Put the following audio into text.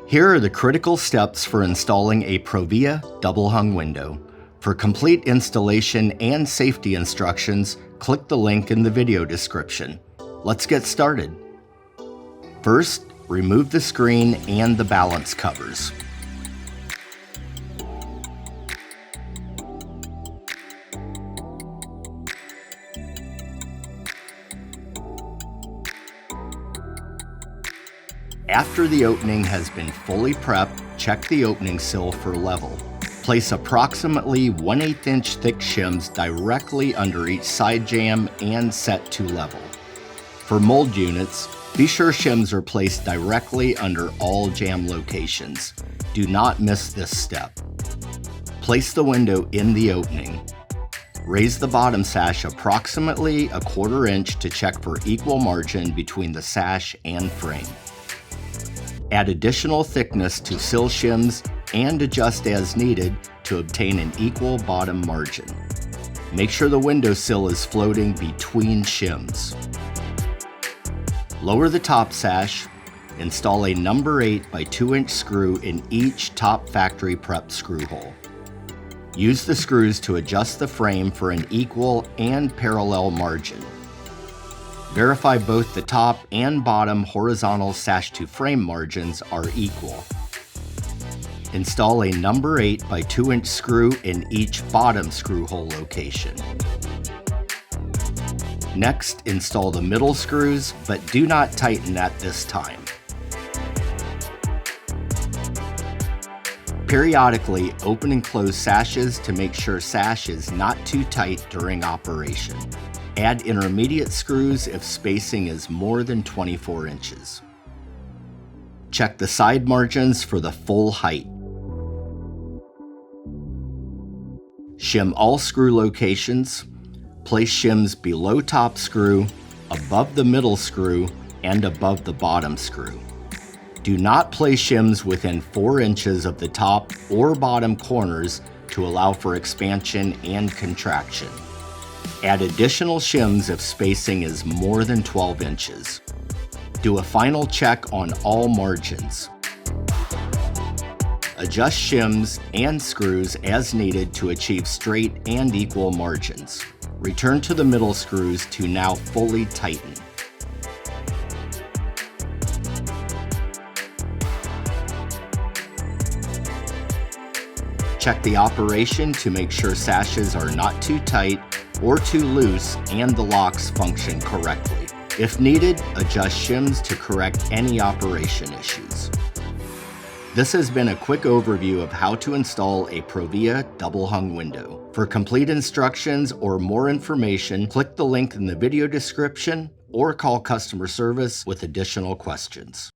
Here are the critical steps for installing a ProVia double hung window. For complete installation and safety instructions, click the link in the video description. Let's get started. First, remove the screen and the balance covers. After the opening has been fully prepped, check the opening sill for level. Place approximately 1/8 inch thick shims directly under each side jamb and set to level. For mold units, be sure shims are placed directly under all jamb locations. Do not miss this step. Place the window in the opening. Raise the bottom sash approximately 1/4 inch to check for equal margin between the sash and frame. Add additional thickness to sill shims and adjust as needed to obtain an equal bottom margin. Make sure the windowsill is floating between shims. Lower the top sash. Install a number 8 by 2 inch screw in each top factory prep screw hole. Use the screws to adjust the frame for an equal and parallel margin. Verify both the top and bottom horizontal sash to frame margins are equal. Install a number 8 by 2 inch screw in each bottom screw hole location. Next, install the middle screws, but do not tighten at this time. Periodically open and close sashes to make sure sash is not too tight during operation. Add intermediate screws if spacing is more than 24 inches. Check the side margins for the full height. Shim all screw locations. Place shims below top screw, above the middle screw, and above the bottom screw. Do not place shims within 4 inches of the top or bottom corners to allow for expansion and contraction. Add additional shims if spacing is more than 12 inches. Do a final check on all margins. Adjust shims and screws as needed to achieve straight and equal margins. Return to the middle screws to now fully tighten. Check the operation to make sure sashes are not too tight or too loose and the locks function correctly. If needed, adjust shims to correct any operation issues. This has been a quick overview of how to install a ProVia double hung window. For complete instructions or more information, click the link in the video description or call customer service with additional questions.